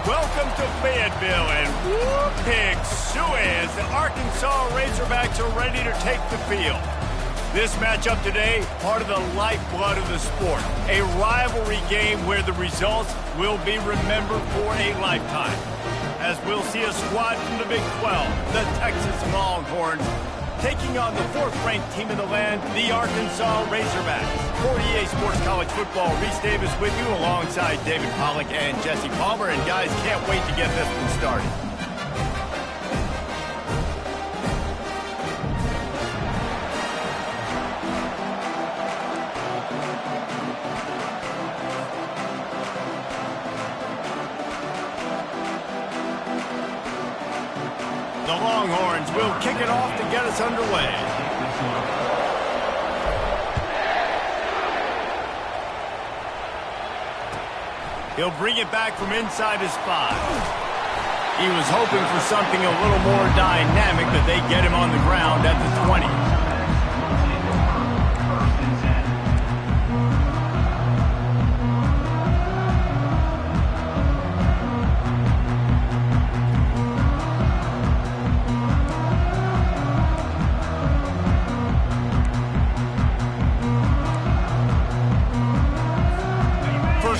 Welcome to Fayetteville, and whoop, pig suey as the Arkansas Razorbacks are ready to take the field. This matchup today, part of the lifeblood of the sport. A rivalry game where the results will be remembered for a lifetime. As we'll see a squad from the Big 12, the Texas Longhorns, taking on the fourth-ranked team of the land, the Arkansas Razorbacks. For EA Sports College Football, Reese Davis with you alongside David Pollack and Jesse Palmer. And guys, can't wait to get this one started. The Longhorns will kick it off to get us underway. He'll bring it back from inside his 5. He was hoping for something a little more dynamic, but they get him on the ground at the 20.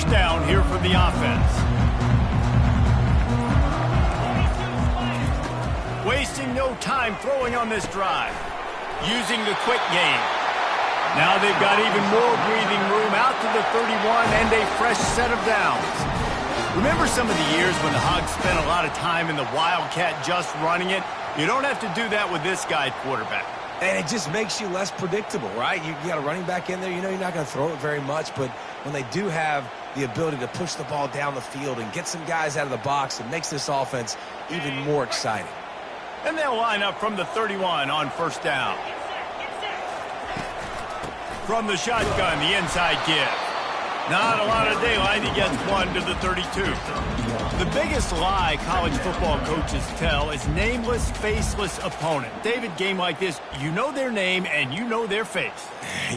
Down here for the offense. Wasting no time throwing on this drive. Using the quick game. Now they've got even more breathing room out to the 31 and a fresh set of downs. Remember some of the years when the Hogs spent a lot of time in the Wildcat just running it? You don't have to do that with this guy at quarterback. And it just makes you less predictable, right? You got a running back in there. You know you're not going to throw it very much, but when they do have the ability to push the ball down the field and get some guys out of the box, it makes this offense even more exciting. And they'll line up from the 31 on first down. From the shotgun, the inside give. Not a lot of daylight. He gets one to the 32. The biggest lie college football coaches tell is nameless, faceless opponent. David, game like this, you know their name and you know their face.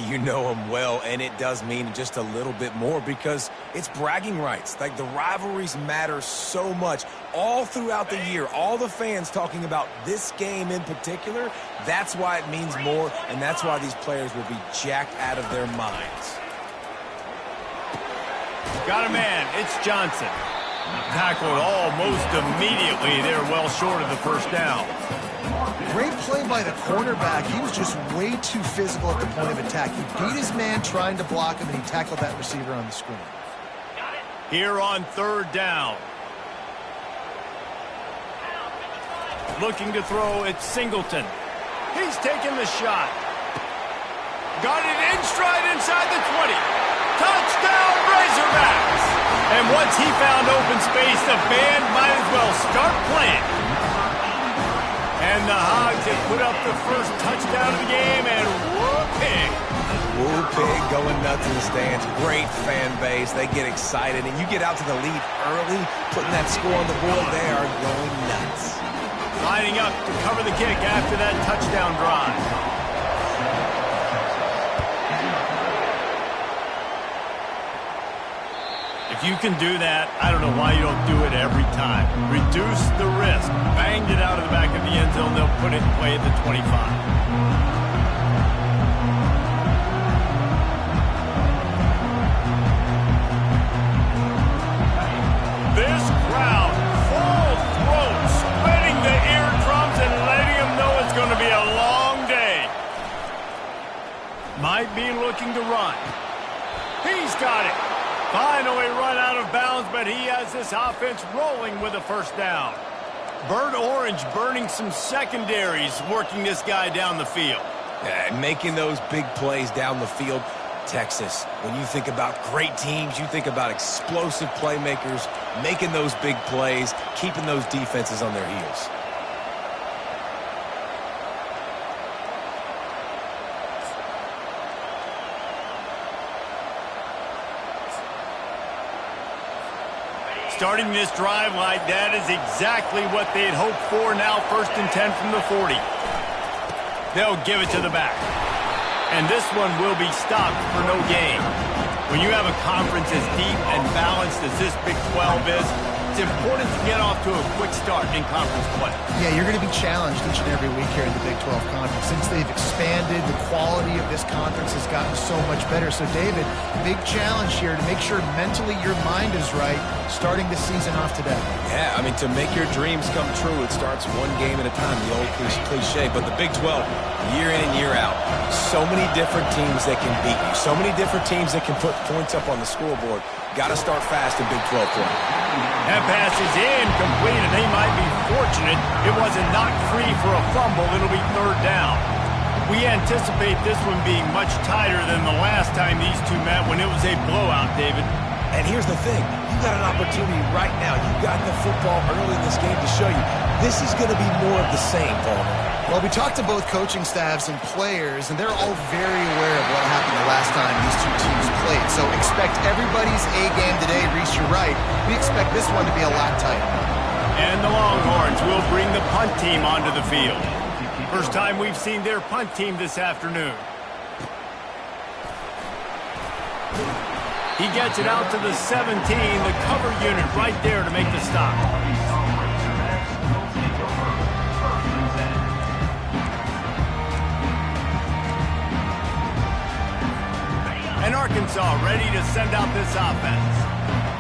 You know them well, and it does mean just a little bit more because it's bragging rights. Like, the rivalries matter so much all throughout the year. All the fans talking about this game in particular, that's why it means more, and that's why these players will be jacked out of their minds. Got a man. It's Johnson. Tackled almost immediately. They're well short of the first down. Great play by the cornerback. He was just way too physical at the point of attack. He beat his man trying to block him, and he tackled that receiver on the screen. Here on third down. Looking to throw, it's Singleton. He's taking the shot. Got it in stride inside the 20. Touchdown, Razorbacks! And once he found open space, the band might as well start playing. And the Hogs have put up the first touchdown of the game, and whoop-pig. Whoop-pig going nuts in the stands. Great fan base. They get excited, and you get out to the lead early, putting that score on the board, they are going nuts. Lining up to cover the kick after that touchdown drive. If you can do that, I don't know why you don't do it every time. Reduce the risk. Banged it out of the back of the end zone. They'll put it in play at the 25. This crowd, full throat, spreading the eardrums and letting them know it's going to be a long day. Might be looking to run. He's got it. Finally run out of bounds, but he has this offense rolling with a first down. Burnt Orange burning some secondaries, working this guy down the field. Making those big plays down the field. Texas, when you think about great teams, you think about explosive playmakers, making those big plays, keeping those defenses on their heels. Starting this drive like that is exactly what they had hoped for. Now 1st and 10 from the 40. They'll give it to the back. And this one will be stopped for no gain. When you have a conference as deep and balanced as this Big 12 is, it's important to get off to a quick start in conference play. Yeah, you're going to be challenged each and every week here in the Big 12 Conference. Since they've expanded, the quality of this conference has gotten so much better. So, David, big challenge here to make sure mentally your mind is right starting the season off today. Yeah, I mean, to make your dreams come true, it starts one game at a time, the old cliche. But the Big 12, year in and year out, so many different teams that can beat you, so many different teams that can put points up on the scoreboard. Got to start fast in Big 12 play. That pass is incomplete, and they might be fortunate it wasn't knocked free for a fumble. It'll be third down. We anticipate this one being much tighter than the last time these two met when it was a blowout, David. And here's the thing. You got an opportunity right now. You got the football early in this game to show you this is going to be more of the same, Paul. Well, we talked to both coaching staffs and players, and they're all very aware of what happened the last time these two teams played. So expect everybody's A game today. Reese, you're right. We expect this one to be a lot tighter. And the Longhorns will bring the punt team onto the field. First time we've seen their punt team this afternoon. He gets it out to the 17, the cover unit right there to make the stop. And Arkansas ready to send out this offense.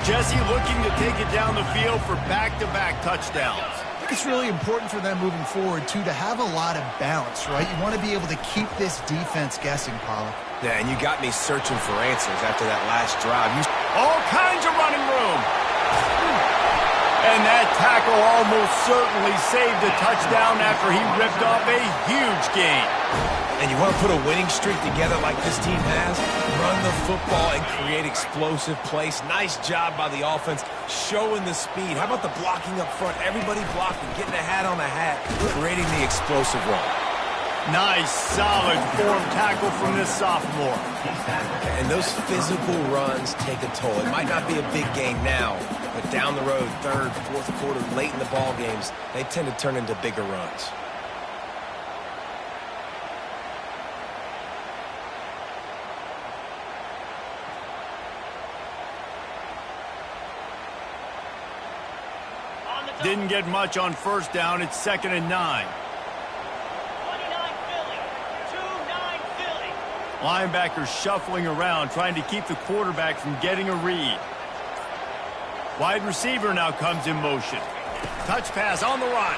Jesse looking to take it down the field for back-to-back touchdowns. I think it's really important for them moving forward, too, to have a lot of balance, right? You want to be able to keep this defense guessing, Pollock. Yeah, and you got me searching for answers after that last drive. All kinds of running room. And that tackle almost certainly saved a touchdown after he ripped off a huge gain. And you want to put a winning streak together like this team has? Run the football and create explosive plays. Nice job by the offense, showing the speed. How about the blocking up front? Everybody blocking, getting a hat on a hat, creating the explosive run. Nice, solid form tackle from this sophomore. And those physical runs take a toll. It might not be a big game now, but down the road, third, fourth quarter, late in the ball games, they tend to turn into bigger runs. Didn't get much on first down. It's 2nd and 9. 29 Philly. 2-9 Philly. Linebackers shuffling around, trying to keep the quarterback from getting a read. Wide receiver now comes in motion. Touch pass on the run.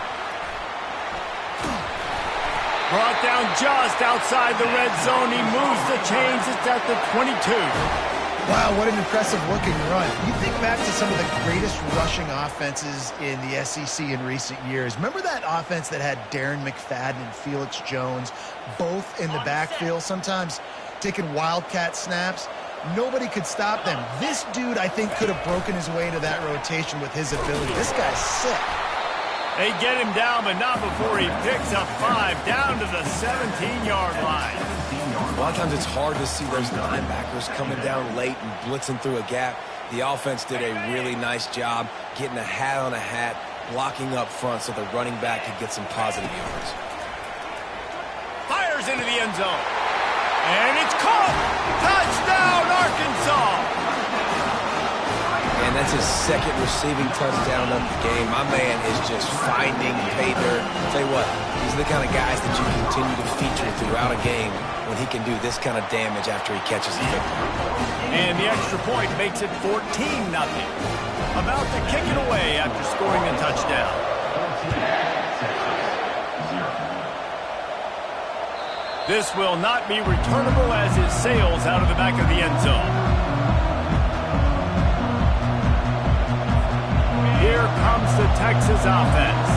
Brought down just outside the red zone. He moves the chains. It's at the 22. Wow, what an impressive-looking run. You think back to some of the greatest rushing offenses in the SEC in recent years. Remember that offense that had Darren McFadden and Felix Jones both in the backfield, sometimes taking wildcat snaps? Nobody could stop them. This dude, I think, could have broken his way into that rotation with his ability. This guy's sick. They get him down, but not before he picks up 5 down to the 17-yard line. A lot of times it's hard to see those linebackers coming down late and blitzing through a gap. The offense did a really nice job getting a hat on a hat, blocking up front so the running back could get some positive yards. Fires into the end zone. And it's caught! Touchdown, Arkansas! And that's his second receiving touchdown of the game. My man is just finding pay dirt. Tell you what, these are the kind of guys that you continue to feature throughout a game when he can do this kind of damage after he catches the football. And the extra point makes it 14-0. About to kick it away after scoring a touchdown. This will not be returnable as it sails out of the back of the end zone. Here comes the Texas offense.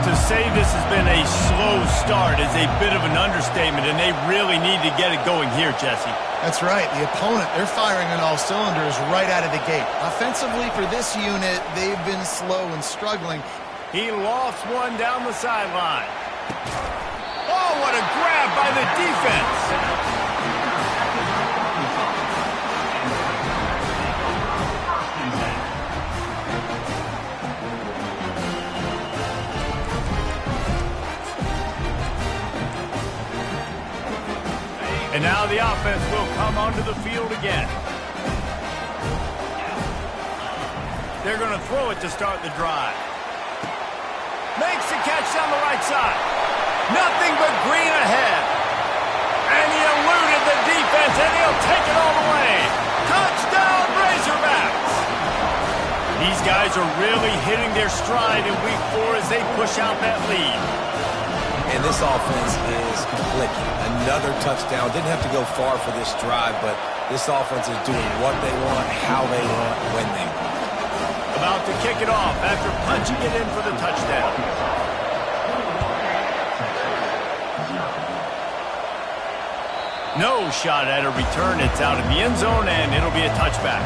To say this has been a slow start is a bit of an understatement, and they really need to get it going here, Jesse. That's right. The opponent, they're firing on all cylinders right out of the gate. Offensively, for this unit, they've been slow and struggling. He lofts one down the sideline. Oh, what a grab by the defense. And now the offense will come onto the field again. They're going to throw it to start the drive. Makes the catch down the right side. Nothing but green ahead. And he eluded the defense, and he'll take it all the way. Touchdown, Razorbacks! These guys are really hitting their stride in Week 4 as they push out that lead. And this offense is clicking. Another touchdown. Didn't have to go far for this drive, but this offense is doing what they want, how they want, when they want. About to kick it off after punching it in for the touchdown. No shot at a return. It's out of the end zone, and it'll be a touchback.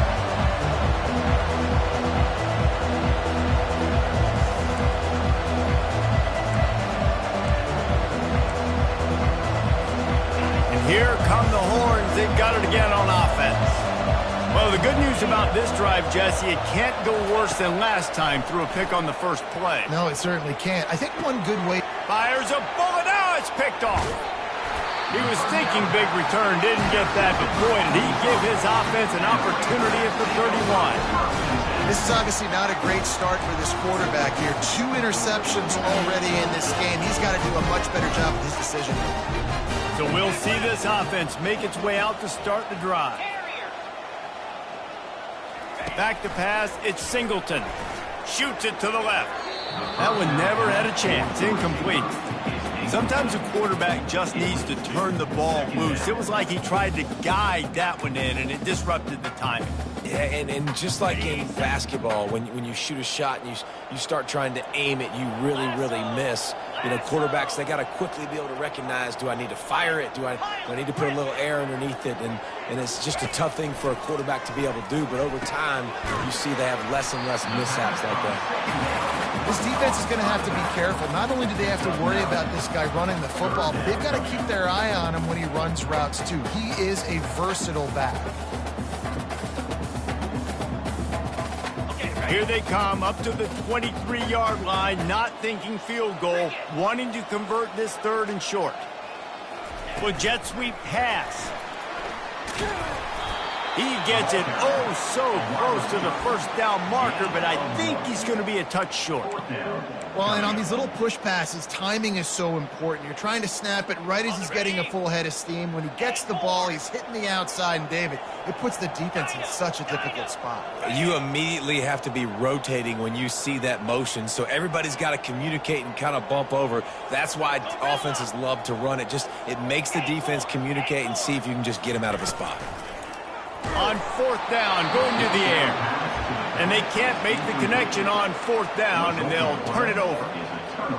And here come the horns. They've got it again on offense. Well, the good news about this drive, Jesse, it can't go worse than last time through a pick on the first play. No, it certainly can't. I think one good way... Fires a bullet. Now it's picked off. He was thinking big return, didn't get that, but boy, did he give his offense an opportunity at the 31. This is obviously not a great start for this quarterback here. 2 interceptions already in this game. He's got to do a much better job with his decision. So we'll see this offense make its way out to start the drive. Back to pass, it's Singleton. Shoots it to the left. That one never had a chance. Incomplete. Sometimes a quarterback just needs to turn the ball loose. It was like he tried to guide that one in, and it disrupted the timing. Yeah, and just like in basketball, when you shoot a shot and you start trying to aim it, you really, really miss. You know, quarterbacks, they got to quickly be able to recognize, do I need to fire it? Do I need to put a little air underneath it? And it's just a tough thing for a quarterback to be able to do. But over time, you see they have less and less mishaps like that. This defense is going to have to be careful. Not only do they have to worry about this guy running the football, but they've got to keep their eye on him when he runs routes, too. He is a versatile back. Here they come up to the 23-yard line, not thinking field goal, wanting to convert this 3rd and short. Well, jet sweep pass. He gets it oh so close to the first down marker, but I think he's going to be a touch short. Well, and on these little push passes, timing is so important. You're trying to snap it right as he's getting a full head of steam. When he gets the ball, he's hitting the outside, and David, it puts the defense in such a difficult spot. You immediately have to be rotating when you see that motion, so everybody's got to communicate and kind of bump over. That's why offenses love to run it. It makes the defense communicate and see if you can just get him out of a spot. On 4th down, going to the air. And they can't make the connection on 4th down, and they'll turn it over.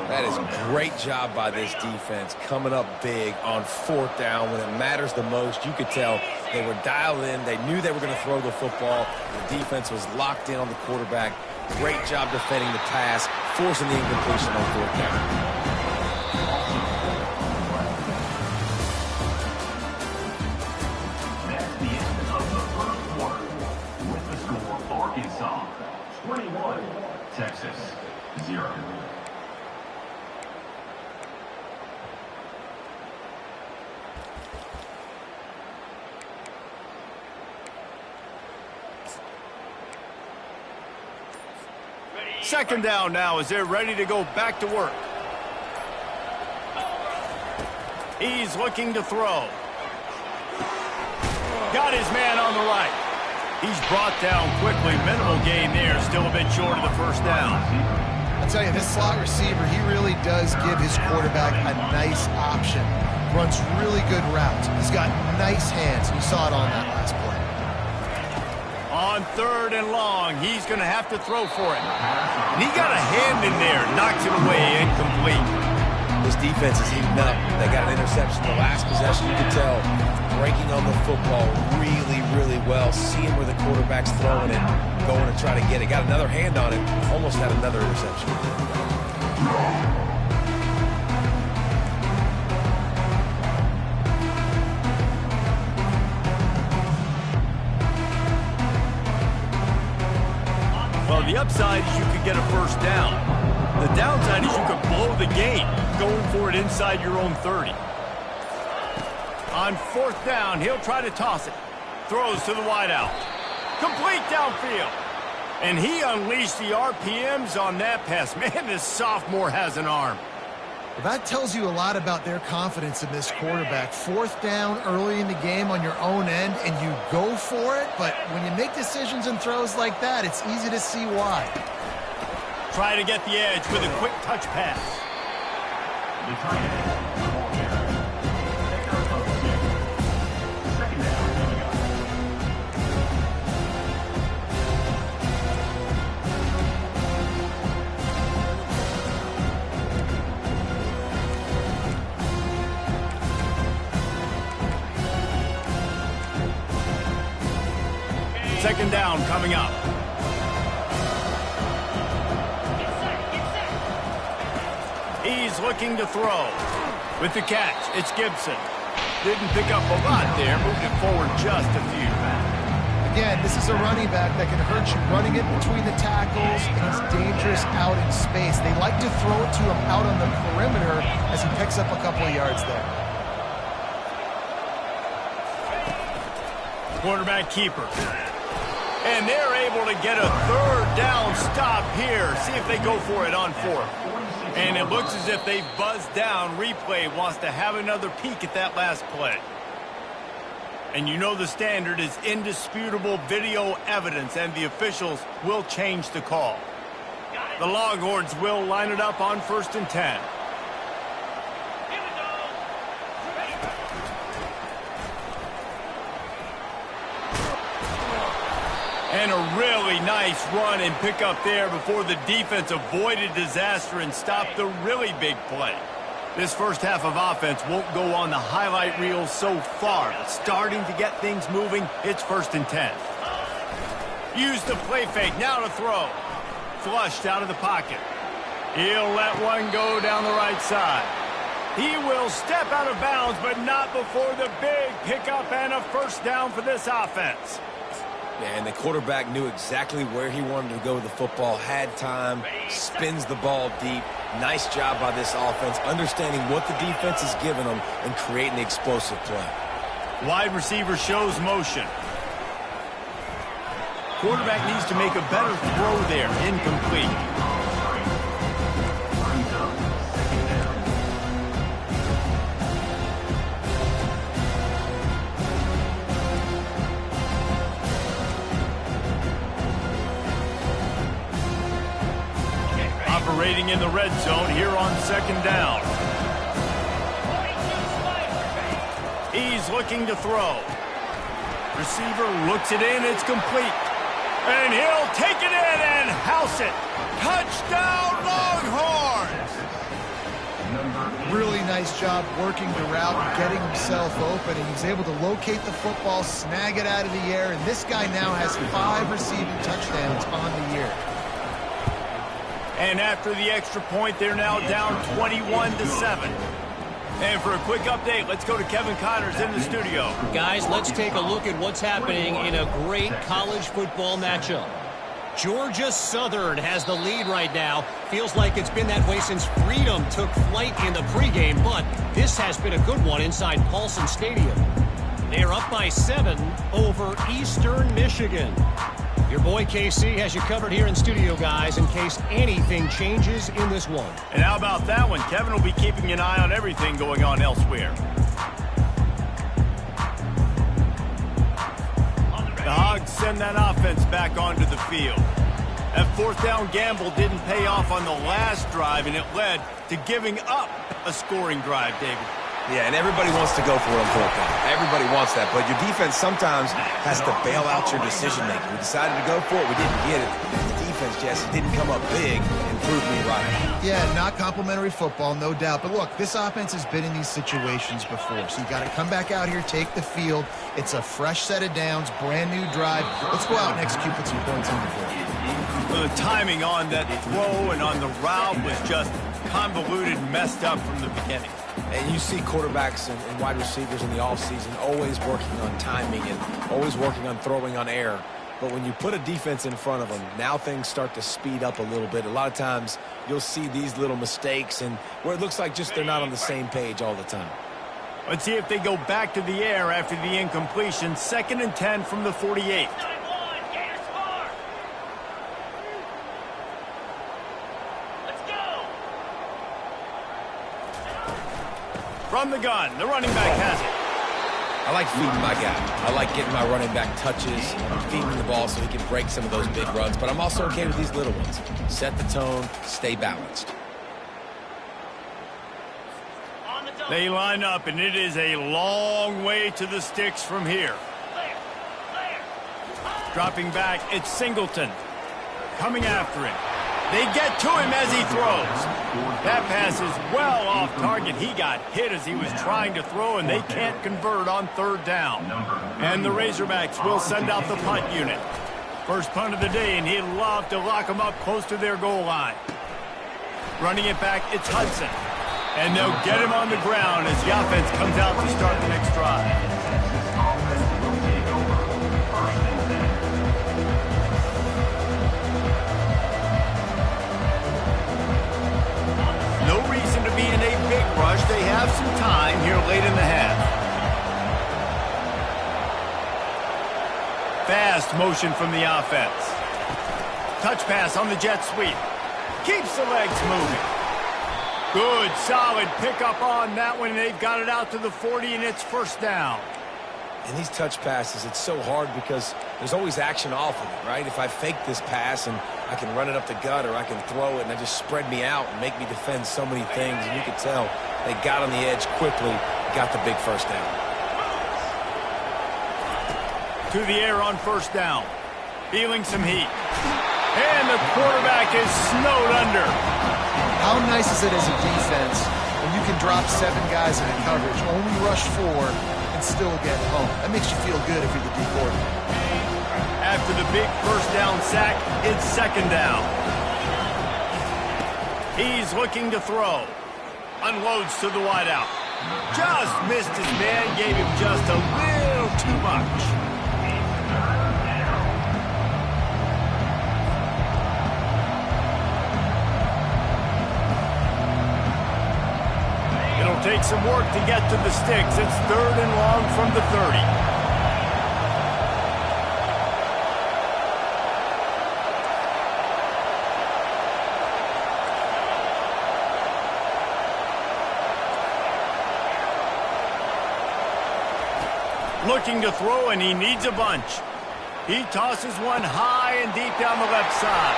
That is a great job by this defense, coming up big on 4th down when it matters the most. You could tell they were dialed in. They knew they were going to throw the football. The defense was locked in on the quarterback. Great job defending the pass, forcing the incompletion on 4th down. Arkansas 21, Texas 0. Second down now as they're ready to go back to work. He's looking to throw. Got his man on the right. He's brought down quickly. Minimal gain there. Still a bit short of the first down. I'll tell you, this slot receiver, he really does give his quarterback a nice option. Runs really good routes. He's got nice hands. You saw it on that last play. On 3rd and long, he's going to have to throw for it. And he got a hand in there. Knocks it away. Incomplete. This defense is heating up. They got an interception the last possession. You can tell breaking on the football really, really well. Seeing where the quarterback's throwing it, going to try to get it. Got another hand on it. Almost had another interception. Well, the upside is you could get a first down. The downside is you could blow the game going for it inside your own 30. On 4th down, he'll try to toss it. Throws to the wideout. Complete downfield. And he unleashed the RPMs on that pass. Man, this sophomore has an arm. Well, that tells you a lot about their confidence in this quarterback. 4th down early in the game on your own end, and you go for it. But when you make decisions and throws like that, it's easy to see why. Try to get the edge with a quick touch pass. The tight end, the ball carrier. Pickup of 6. Second down coming up. Second down coming up. He's looking to throw. With the catch, it's Gibson. Didn't pick up a lot there, moved it forward just a few. Again, this is a running back that can hurt you running it between the tackles, and he's dangerous out in space. They like to throw it to him out on the perimeter as he picks up a couple of yards there. Quarterback keeper. And they're able to get a 3rd down stop here. See if they go for it on 4th. And it looks as if they buzzed down. Replay wants to have another peek at that last play. And you know the standard is indisputable video evidence, and the officials will change the call. The Longhorns will line it up on 1st and 10. And a really nice run and pick up there before the defense avoided disaster and stopped the really big play. This first half of offense won't go on the highlight reel so far, but starting to get things moving, it's 1st and 10. Use the play fake, now to throw. Flushed out of the pocket. He'll let one go down the right side. He will step out of bounds, but not before the big pickup and a 1st down for this offense. Yeah, and the quarterback knew exactly where he wanted to go with the football, had time, spins the ball deep. Nice job by this offense, understanding what the defense is giving them and creating the explosive play. Wide receiver shows motion. Quarterback needs to make a better throw there. Incomplete. Operating in the red zone here on 2nd down. He's looking to throw. Receiver looks it in, it's complete. And he'll take it in and house it. Touchdown, Longhorns! Really nice job working the route, getting himself open, and he's able to locate the football, snag it out of the air, and this guy now has 5 receiving touchdowns on the year. And after the extra point, they're now down 21-7. And for a quick update, let's go to Kevin Connors in the studio. Guys, let's take a look at what's happening in a great college football matchup. Georgia Southern has the lead right now. Feels like it's been that way since Freedom took flight in the pregame, but this has been a good one inside Paulson Stadium. They're up by 7 over Eastern Michigan. Your boy KC has you covered here in studio, guys, in case anything changes in this one. And how about that one? Kevin will be keeping an eye on everything going on elsewhere. The Hogs send that offense back onto the field. That 4th down gamble didn't pay off on the last drive, and it led to giving up a scoring drive, David. Yeah, and everybody wants to go for it on 4th down. Everybody wants that, but your defense sometimes has to bail out your decision-making. We decided to go for it. We didn't get it. The defense, Jesse, didn't come up big and prove me right. Yeah, not complimentary football, no doubt. But look, this offense has been in these situations before, so you got to come back out here, take the field. It's a fresh set of downs, brand new drive. Let's go out and execute, put some points on the board. Well, the timing on that throw and on the route was just convoluted, messed up from the beginning. And you see quarterbacks and wide receivers in the offseason always working on timing and always working on throwing on air. But when you put a defense in front of them, now things start to speed up a little bit. A lot of times you'll see these little mistakes and where it looks like just they're not on the same page all the time. Let's see if they go back to the air after the incompletion. 2nd and 10 from the 48. From the gun, the running back has it. I like feeding my guy. I like getting my running back touches, feeding the ball so he can break some of those big runs. But I'm also okay with these little ones. Set the tone, stay balanced. On the double. They line up, and it is a long way to the sticks from here. Clear. Dropping back, it's Singleton. Coming after him. They get to him as he throws. That pass is well off target. He got hit as he was trying to throw, and they can't convert on third down. And the Razorbacks will send out the punt unit. First punt of the day, and he'd love to lock them up close to their goal line. Running it back, it's Hudson. And they'll get him on the ground as the offense comes out to start the next drive. No reason to be in a big rush. They have some time here late in the half. Fast motion from the offense. Touch pass on the jet sweep. Keeps the legs moving. Good, solid pickup on that one. They've got it out to the 40, and it's first down. In these touch passes, it's so hard because there's always action off of it, right? If I fake this pass and I can run it up the gut or I can throw it and it just spread me out and make me defend so many things, and you can tell they got on the edge quickly, got the big first down. To the air on first down. Feeling some heat. And the quarterback is snowed under. How nice is it as a defense when you can drop 7 guys in coverage, only rush 4, and still get home? That makes you feel good if you're the D coordinator. After the big first down sack, it's second down. He's looking to throw. Unloads to the wideout. Just missed his man, gave him just a little too much. It'll take some work to get to the sticks. It's third and long from the 30. Looking to throw, and he needs a bunch. He tosses one high and deep down the left side.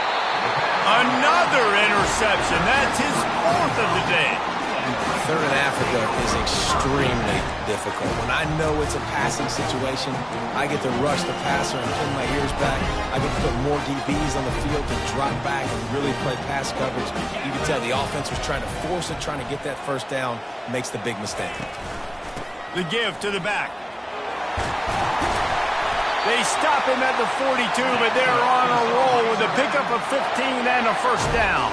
Another interception. That's his 4th of the day. Third in Africa is extremely difficult. When I know it's a passing situation, I get to rush the passer and pin my ears back. I get to put more DBs on the field to drop back and really play pass coverage. You can tell the offense was trying to force it, trying to get that first down, makes the big mistake. The give to the back. They stop him at the 42, but they're on a roll with a pickup of 15 and a first down.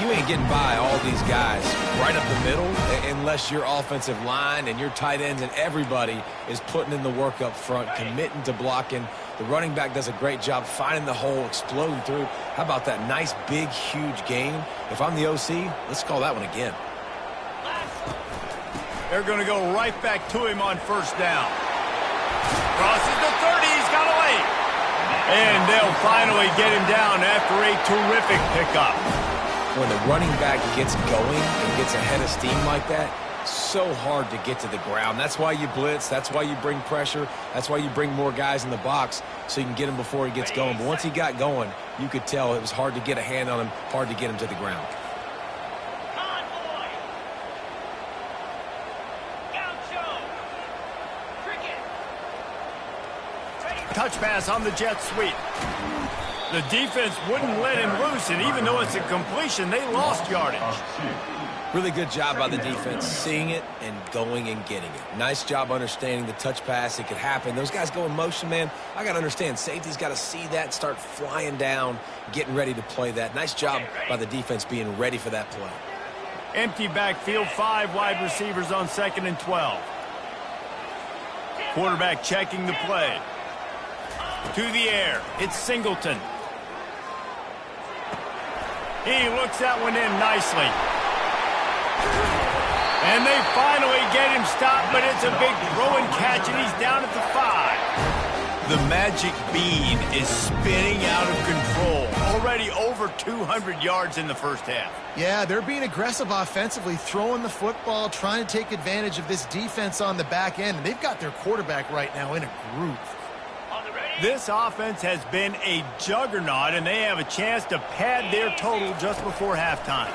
You ain't getting by all these guys right up the middle unless your offensive line and your tight ends and everybody is putting in the work up front, committing to blocking. The running back does a great job finding the hole, exploding through. How about that nice, big, huge gain? If I'm the OC, let's call that one again. They're going to go right back to him on first down. Crosses the 30. He's got away. And they'll finally get him down after a terrific pickup. When the running back gets going and gets ahead of steam like that, so hard to get to the ground. That's why you blitz. That's why you bring pressure. That's why you bring more guys in the box so you can get him before he gets going. But once he got going, you could tell it was hard to get a hand on him, hard to get him to the ground. Convoy. Gaucho. Cricket. Touch pass on the jet sweep. The defense wouldn't let him loose, and even though it's a completion, they lost yardage. Really good job by the defense, seeing it and going and getting it. Nice job understanding the touch pass. It could happen. Those guys go in motion, man. I got to understand, safety's got to see that, start flying down, getting ready to play that. Nice job by the defense being ready for that play. Empty backfield, 5 wide receivers on 2nd and 12. Quarterback checking the play. To the air, it's Singleton. He looks that one in nicely. And they finally get him stopped, but it's a big throw and catch, and he's down at the 5. The magic bean is spinning out of control. Already over 200 yards in the first half. Yeah, they're being aggressive offensively, throwing the football, trying to take advantage of this defense on the back end. And they've got their quarterback right now in a groove. This offense has been a juggernaut, and they have a chance to pad their total just before halftime.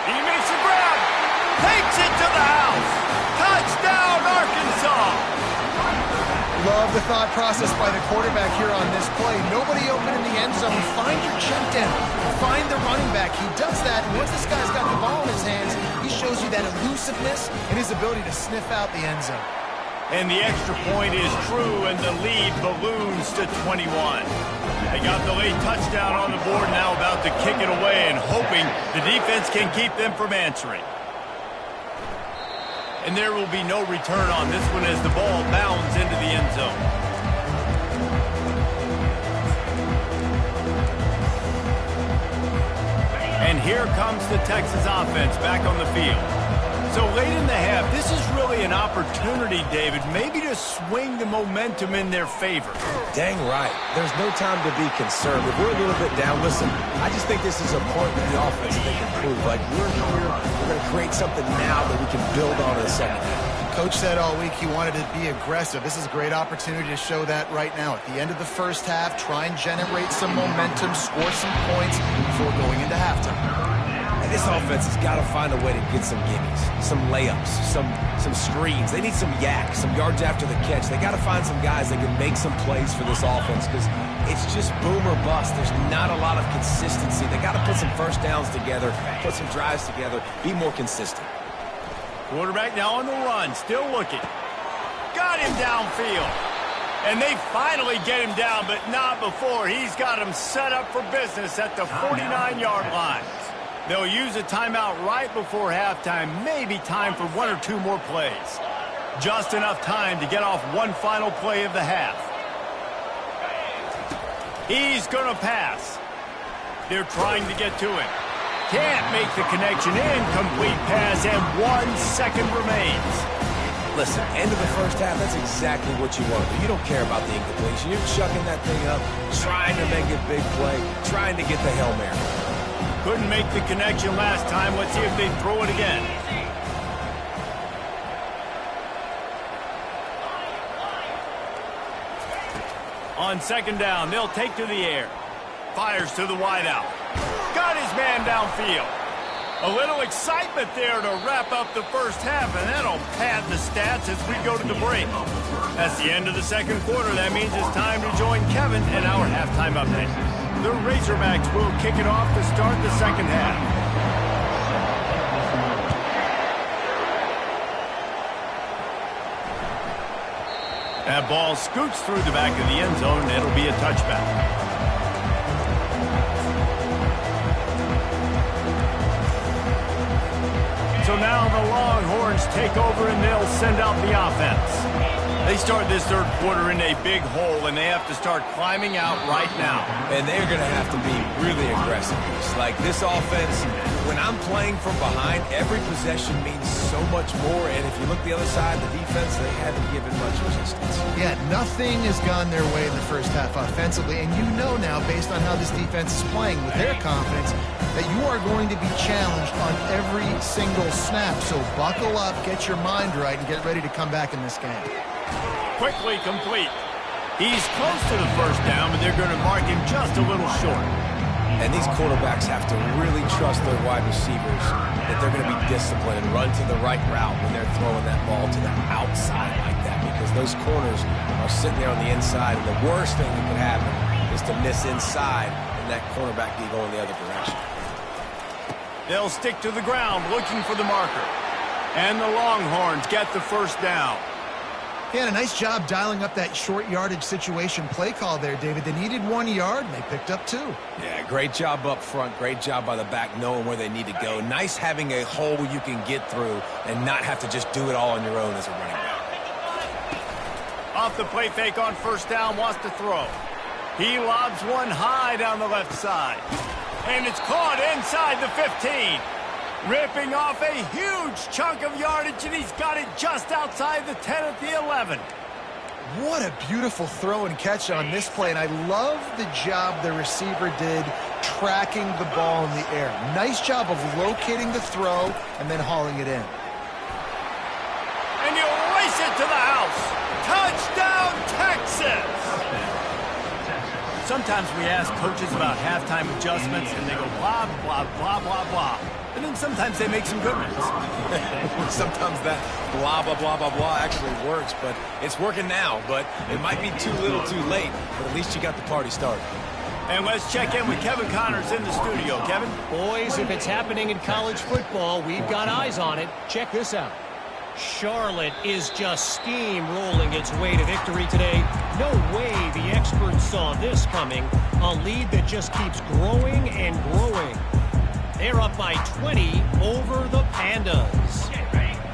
He makes a grab, takes it to the house. Touchdown, Arkansas! Love the thought process by the quarterback here on this play. Nobody open in the end zone. Find your check down. Find the running back. He does that, and once this guy's got the ball in his hands, he shows you that elusiveness and his ability to sniff out the end zone. And the extra point is true, and the lead balloons to 21. They got the late touchdown on the board, now about to kick it away and hoping the defense can keep them from answering. And there will be no return on this one as the ball bounds into the end zone. And here comes the Texas offense back on the field. So late in the half, this is really an opportunity, David, maybe to swing the momentum in their favor. Dang right. There's no time to be concerned. If we're a little bit down, listen, I just think this is a point in the offense that they can prove. Like, we're here, we're going to create something now that we can build on in the second half. Coach said all week he wanted to be aggressive. This is a great opportunity to show that right now. At the end of the first half, try and generate some momentum, score some points before going into halftime. And this offense has got to find a way to get some gimmies, some layups, some screens. They need some yak, some yards after the catch. They got to find some guys that can make some plays for this offense because it's just boom or bust. There's not a lot of consistency. They got to put some first downs together, put some drives together, be more consistent. Quarterback now on the run, still looking. Got him downfield. And they finally get him down, but not before. He's got him set up for business at the 49-yard line. They'll use a timeout right before halftime, maybe time for one or two more plays. Just enough time to get off one final play of the half. He's going to pass. They're trying to get to him. Can't make the connection. Incomplete pass, and 1 second remains. Listen, end of the first half, that's exactly what you want. You don't care about the incompletion. You're chucking that thing up, trying to make a big play, trying to get the Hail Mary. Couldn't make the connection last time. Let's see if they throw it again. On second down, they'll take to the air. Fires to the wideout. Got his man downfield. A little excitement there to wrap up the first half, and that'll pad the stats as we go to the break. That's the end of the second quarter. That means it's time to join Kevin in our halftime update. The Razorbacks will kick it off to start the second half. That ball scoots through the back of the end zone, and it'll be a touchback. So now the Longhorns take over, and they'll send out the offense. They start this third quarter in a big hole, and they have to start climbing out right now. And they're going to have to be really aggressive. It's like this offense, when I'm playing from behind, every possession means so much more. And if you look the other side, the defense, they haven't given much resistance. Yeah, nothing has gone their way in the first half offensively. And you know now, based on how this defense is playing with their confidence, that you are going to be challenged on every single snap. So buckle up, get your mind right, and get ready to come back in this game. Quickly complete. He's close to the first down, but they're going to mark him just a little short. And these quarterbacks have to really trust their wide receivers that they're going to be disciplined and run to the right route when they're throwing that ball to the outside like that, because those corners are sitting there on the inside, and the worst thing that could happen is to miss inside and that cornerback be going the other direction. They'll stick to the ground looking for the marker. And the Longhorns get the first down. He had a nice job dialing up that short yardage situation play call there, David. They needed 1 yard, and they picked up 2. Yeah, great job up front. Great job by the back knowing where they need to go. Nice having a hole you can get through and not have to just do it all on your own as a running back. Off the play fake on first down, wants to throw. He lobs one high down the left side. And it's caught inside the 15. Ripping off a huge chunk of yardage, and he's got it just outside the 10 at the 11. What a beautiful throw and catch on this play, and I love the job the receiver did tracking the ball in the air. Nice job of locating the throw and then hauling it in. And you race it to the house. Touchdown, Texas! Sometimes we ask coaches about halftime adjustments, and they go blah, blah, blah, blah, blah. And then sometimes they make some good ones. Sometimes that blah, blah, blah, blah, blah actually works, but it's working now. But it might be too little too late, but at least you got the party started. And let's check in with Kevin Connors in the studio. Kevin? Boys, if it's happening in college football, we've got eyes on it. Check this out. Charlotte is just steamrolling its way to victory today. No way the experts saw this coming. A lead that just keeps growing and growing. They're up by 20 over the Pandas.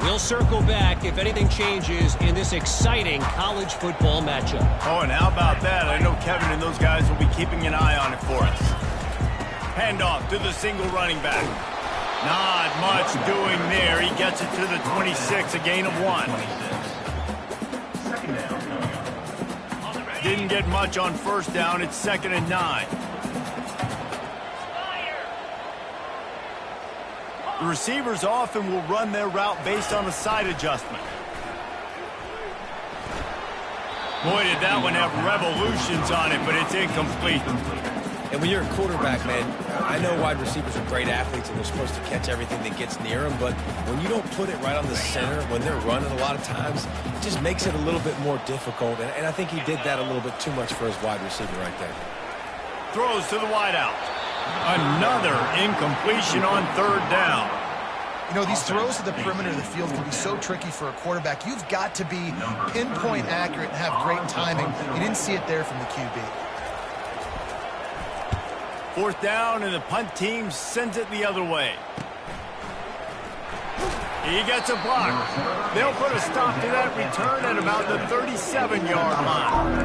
We'll circle back if anything changes in this exciting college football matchup. Oh, and how about that? I know Kevin and those guys will be keeping an eye on it for us. Handoff to the single running back. Not much doing there. He gets it to the 26, a gain of 1. Didn't get much on first down. It's 2nd and 9. The receivers often will run their route based on a side adjustment. Boy, did that one have revolutions on it, but it's incomplete. And when you're a quarterback, man, I know wide receivers are great athletes and they're supposed to catch everything that gets near them, but when you don't put it right on the center, when they're running a lot of times, it just makes it a little bit more difficult. And I think he did that a little bit too much for his wide receiver right there. Throws to the wideout. Another incompletion on 3rd down. You know, these throws to the perimeter of the field can be so tricky for a quarterback. You've got to be pinpoint accurate and have great timing. You didn't see it there from the QB. 4th down, and the punt team sends it the other way. He gets a block. They'll put a stop to that return at about the 37-yard line.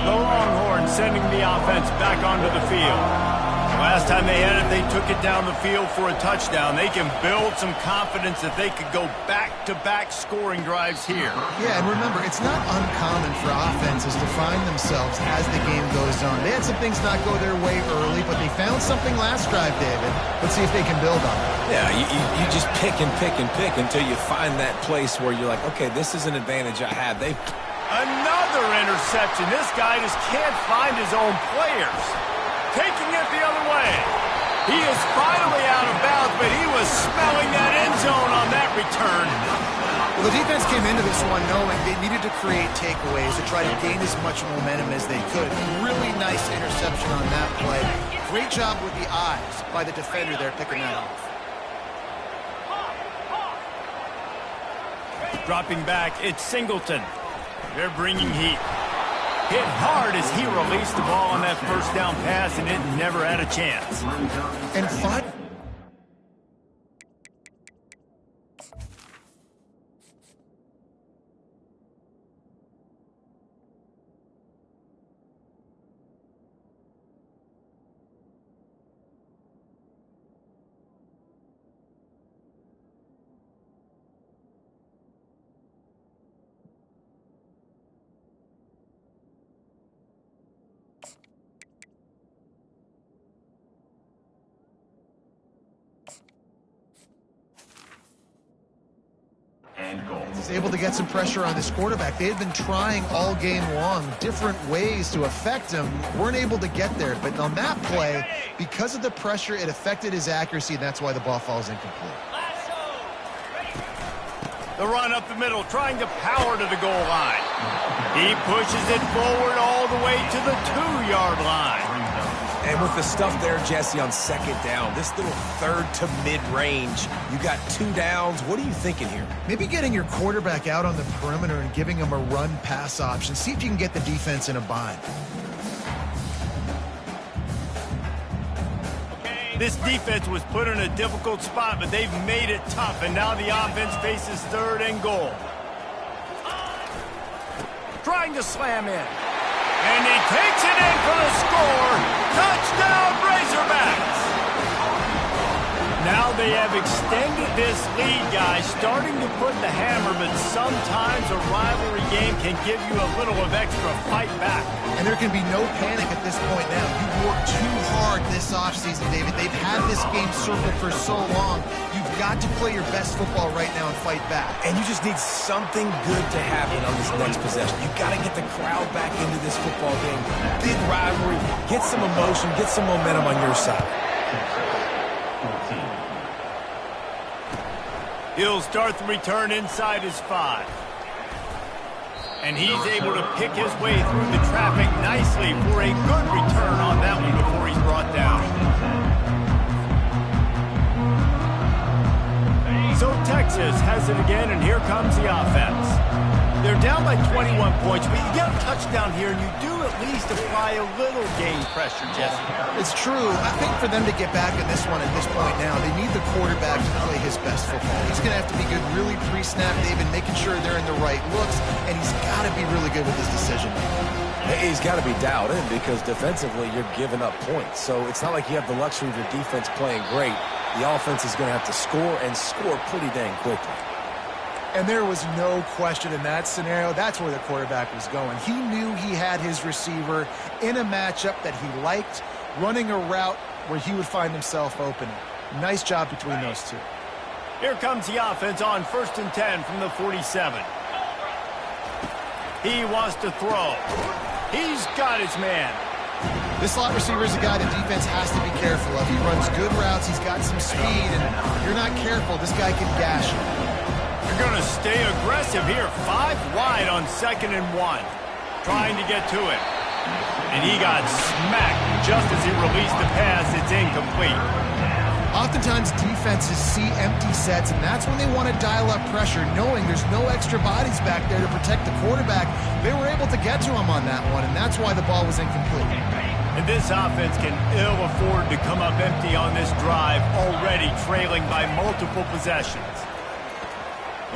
The Longhorns sending the offense back onto the field. Last time they had it, they took it down the field for a touchdown. They can build some confidence that they could go back-to-back scoring drives here. Yeah, and remember, it's not uncommon for offenses to find themselves as the game goes on. They had some things not go their way early, but they found something last drive, David. Let's see if they can build on it. Yeah, you just pick and pick and pick until you find that place where you're like, okay, this is an advantage I have. Another interception. This guy just can't find his own players. Taking it the other way. He is finally out of bounds, but he was smelling that end zone on that return. Well, the defense came into this one knowing they needed to create takeaways to try to gain as much momentum as they could. Really nice interception on that play. Great job with the eyes by the defender there picking that off. Dropping back, it's Singleton. They're bringing heat. Hit hard as he released the ball on that first down pass, and it never had a chance. And He's able to get some pressure on this quarterback. They had been trying all game long different ways to affect him. Weren't able to get there. But on that play, because of the pressure, it affected his accuracy, and that's why the ball falls incomplete. The run up the middle, trying to power to the goal line. He pushes it forward all the way to the 2-yard line. And with the stuff there, Jesse, on 2nd down, this little 3rd to mid-range, you got 2 downs. What are you thinking here? Maybe getting your quarterback out on the perimeter and giving him a run-pass option. See if you can get the defense in a bind. This defense was put in a difficult spot, but they've made it tough, and now the offense faces 3rd and goal. Trying to slam in. And he takes it in for the score. Touchdown, Razorbacks! Now they have extended this lead, guys, starting to put the hammer, but sometimes a rivalry game can give you a little of extra fight back. And there can be no panic at this point now. You've worked too hard this offseason, David. They've had this game circled for so long. You've got to play your best football right now and fight back. And you just need something good to happen on this next possession. You've got to get the crowd back into this football game. Big rivalry. Get some emotion. Get some momentum on your side. He'll start the return inside his 5. And he's able to pick his way through the traffic nicely for a good return on that one before he's brought down. So Texas has it again, and here comes the offense. They're down by 21 points, but you get a touchdown here, and you do at least apply a little game pressure, Jesse. It's true. I think for them to get back in this one at this point now, they need the quarterback to play his best football. He's going to have to be good really pre-snap, David, making sure they're in the right looks, and he's got to be really good with his decision. He's got to be dialed in because defensively you're giving up points. So it's not like you have the luxury of your defense playing great. The offense is going to have to score and score pretty dang quickly. And there was no question in that scenario. That's where the quarterback was going. He knew he had his receiver in a matchup that he liked, running a route where he would find himself open. Nice job between those two. Here comes the offense on 1st and 10 from the 47. He wants to throw. He's got his man. This slot receiver is a guy the defense has to be careful of. He runs good routes. He's got some speed, and if you're not careful, this guy can gash you. You're going to stay aggressive here. 5 wide on 2nd and 1. Trying to get to it. And he got smacked just as he released the pass. It's incomplete. Oftentimes defenses see empty sets, and that's when they want to dial up pressure, knowing there's no extra bodies back there to protect the quarterback. They were able to get to him on that one, and that's why the ball was incomplete. And this offense can ill afford to come up empty on this drive, already trailing by multiple possessions.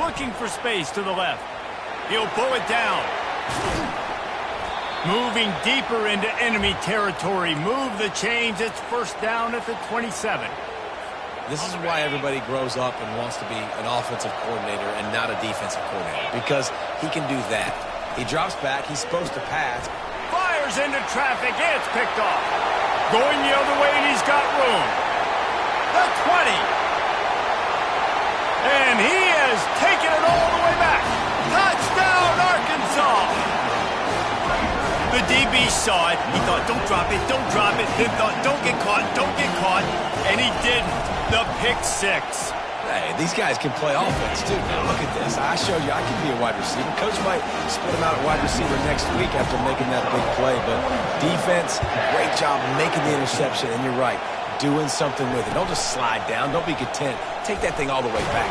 Looking for space to the left. He'll pull it down. Moving deeper into enemy territory. Move the chains. It's 1st down at the 27. This is why everybody grows up and wants to be an offensive coordinator and not a defensive coordinator, because he can do that. He drops back. He's supposed to pass. Fires into traffic. It's picked off. Going the other way, and he's got room. The 20. And he has taken it all the way back. Touchdown, Arkansas. The DB saw it. He thought, don't drop it, don't drop it. Then thought, don't get caught, don't get caught. And he didn't. The pick 6. Hey, these guys can play offense, too. Now, look at this. I showed you I can be a wide receiver. Coach might split him out at wide receiver next week after making that big play. But defense, great job making the interception. And you're right, doing something with it. Don't just slide down. Don't be content. Take that thing all the way back.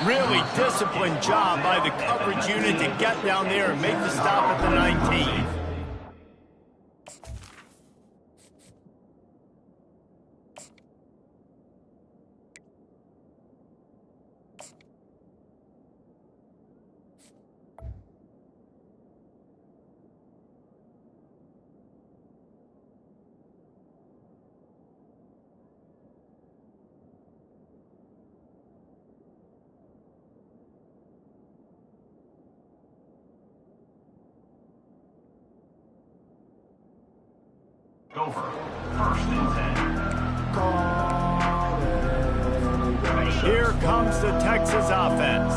Really disciplined job by the coverage unit to get down there and make the stop at the 19. Gopher, 1st and 10. Here comes the Texas offense.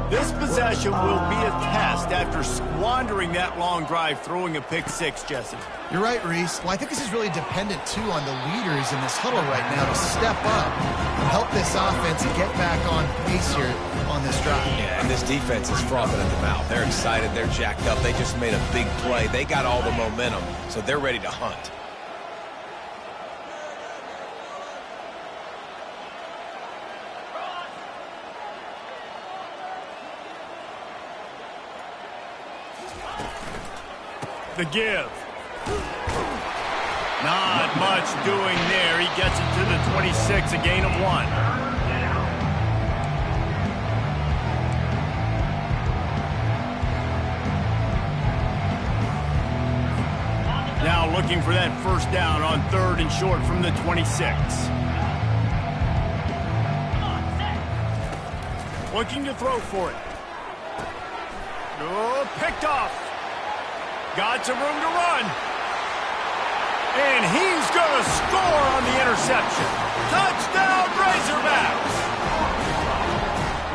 This possession will be a test after squandering that long drive, throwing a pick 6, Jesse. You're right, Reese. Well, I think this is really dependent, too, on the leaders in this huddle right now to step up and help this offense get back on pace here on this drive. Yeah, and this defense is frothing at the mouth. They're excited. They're jacked up. They just made a big play. They got all the momentum, so they're ready to hunt. The give. Not much doing there. He gets it to the 26, a gain of 1. Now looking for that 1st down on 3rd and short from the 26. Looking to throw for it. Oh, picked off. Got some room to run. And he's going to score on the interception. Touchdown, Razorbacks!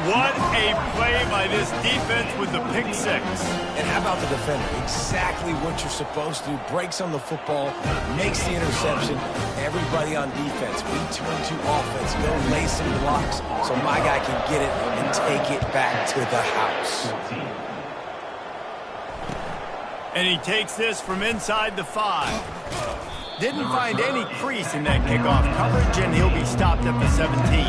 What a play by this defense with the pick six. And how about the defender? Exactly what you're supposed to do. Breaks on the football, makes the interception. Everybody on defense, we turn to offense. Go lay some blocks so my guy can get it and take it back to the house. And he takes this from inside the 5. Didn't find any crease in that kickoff coverage, and he'll be stopped at the 17.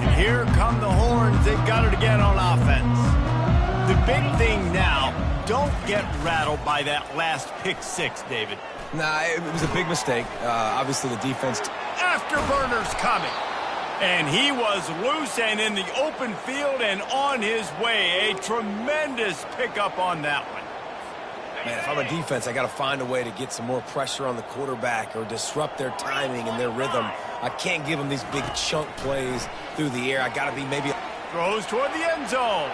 And here come the horns. They've got it again on offense. The big thing now, don't get rattled by that last pick six, David. Nah, it was a big mistake. Obviously, the defense... Afterburners coming. And he was loose and in the open field and on his way. A tremendous pickup on that one. Man, if I'm a defense, I got to find a way to get some more pressure on the quarterback or disrupt their timing and their rhythm. I can't give them these big chunk plays through the air. I got to be maybe... Throws toward the end zone.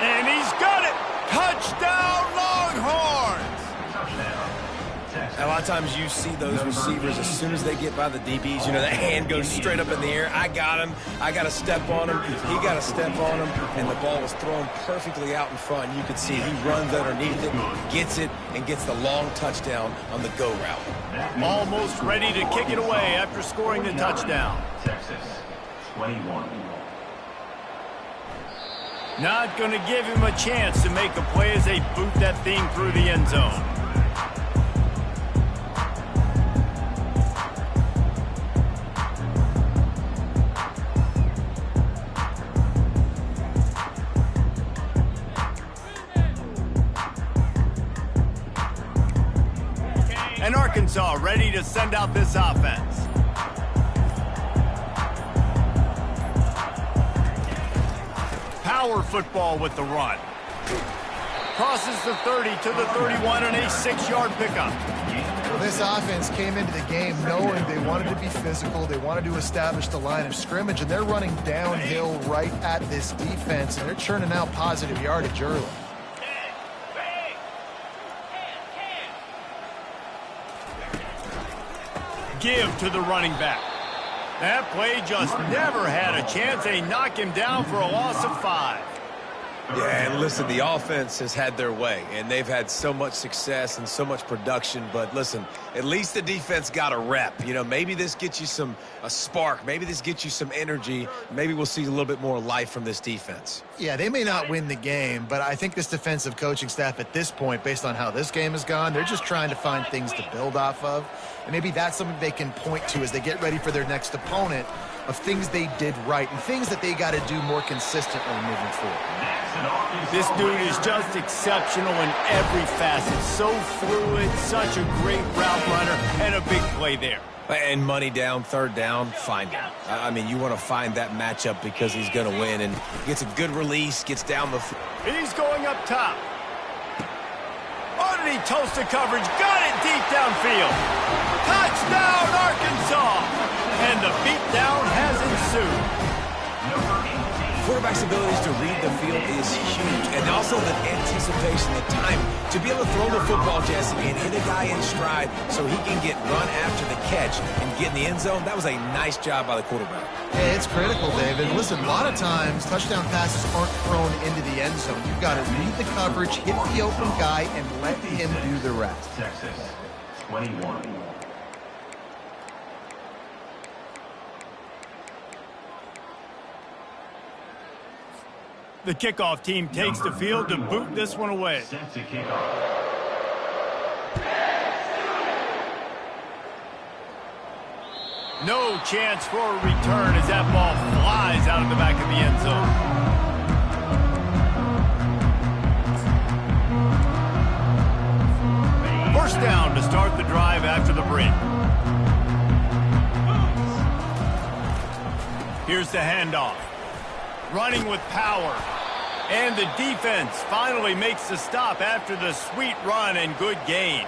And he's got it. Touchdown, Longhorns. A lot of times you see those receivers, as soon as they get by the DBs, you know, that hand goes straight up in the air. I got him. I got to step on him. He got to step on him. And the ball was thrown perfectly out in front. You can see he runs underneath it, gets it, and gets the long touchdown on the go route. Almost ready to kick it away after scoring the touchdown. Texas, 21. Not going to give him a chance to make a play as they boot that thing through the end zone. And Arkansas ready to send out this offense. Power football with the run. Crosses the 30 to the 31 and a 6-yard pickup. Well, this offense came into the game knowing they wanted to be physical. They wanted to establish the line of scrimmage, and they're running downhill right at this defense, and they're churning out positive yardage early. Give to the running back. That play just never had a chance. They knock him down for a loss of 5. Yeah, and listen, the offense has had their way, and they've had so much success and so much production. But listen, at least the defense got a rep. You know, maybe this gets you a spark. Maybe this gets you some energy. Maybe we'll see a little bit more life from this defense. Yeah, they may not win the game, but I think this defensive coaching staff at this point, based on how this game has gone, they're just trying to find things to build off of. And maybe that's something they can point to as they get ready for their next opponent, of things they did right and things that they got to do more consistently moving forward. This dude is just exceptional in every facet. So fluid, such a great route runner, and a big play there. And money down, third down, find him. I mean, you want to find that matchup because he's going to win, and gets a good release, gets down the... He's going up top. Oh, did he toast the coverage? Got it deep downfield. Touchdown, Arkansas! And the beatdown has ensued. Quarterback's abilities to read the field is huge, and also the anticipation, the time to be able to throw the football, Jesse, and hit a guy in stride so he can get run after the catch and get in the end zone. That was a nice job by the quarterback. Yeah, it's critical, David. Listen, a lot of times touchdown passes aren't thrown into the end zone. You've got to read the coverage, hit the open guy, and let him do the rest. Texas, 21. The kickoff team takes the field to boot this one away. Set to kick off. No chance for a return as that ball flies out of the back of the end zone. First down to start the drive after the break. Here's the handoff. Running with power. And the defense finally makes the stop after the sweet run and good gain.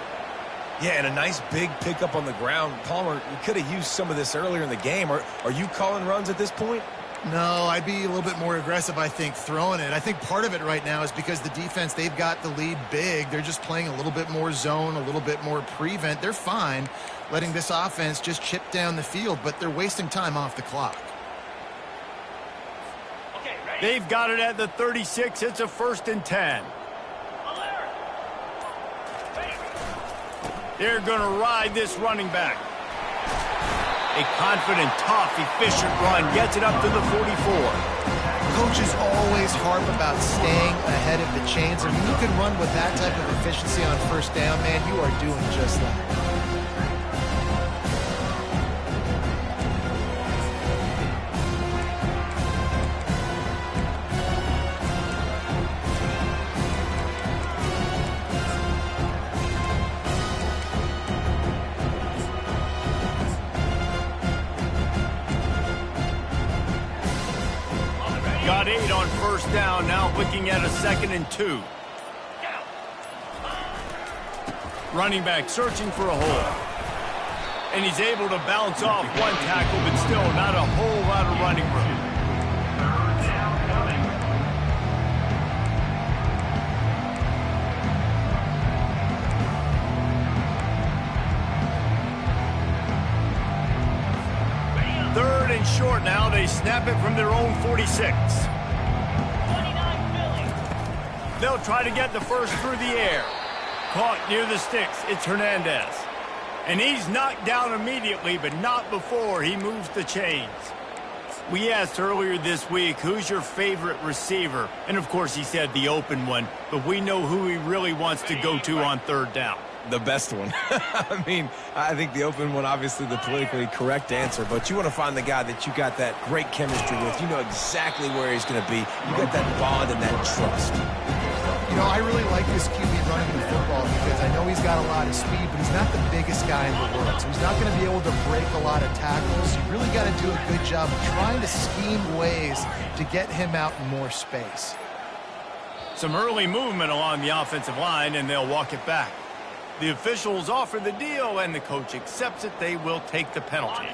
Yeah, and a nice big pickup on the ground. Palmer, you could have used some of this earlier in the game. Are you calling runs at this point? No, I'd be a little bit more aggressive, I think, throwing it. I think part of it right now is because the defense, they've got the lead big. They're just playing a little bit more zone, a little bit more prevent. They're fine letting this offense just chip down the field, but they're wasting time off the clock. Okay, ready? They've got it at the 36. It's a 1st and 10. They're going to ride this running back. A confident, tough, efficient run gets it up to the 44. Coaches always harp about staying ahead of the chains. I mean, you can run with that type of efficiency on 1st down, man. You are doing just that. Got 8 on 1st down, now looking at a 2nd and 2. Running back searching for a hole. And he's able to bounce off one tackle, but still not a whole lot of running room. Third down coming. Third and short now. They snap it from their own 46. 29 Philly. They'll try to get the first through the air. Caught near the sticks. It's Hernandez. And he's knocked down immediately, but not before he moves the chains. We asked earlier this week, who's your favorite receiver? And, of course, he said the open one. But we know who he really wants to go to on 3rd down. The best one. I mean, I think the open one, obviously the politically correct answer, but you want to find the guy that you got that great chemistry with. You know exactly where he's going to be. You got that bond and that trust. You know, I really like this QB running the football because I know he's got a lot of speed, but he's not the biggest guy in the world. So he's not going to be able to break a lot of tackles. You really got to do a good job of trying to scheme ways to get him out in more space. Some early movement along the offensive line, and they'll walk it back. The officials offer the deal, and the coach accepts it. They will take the penalty.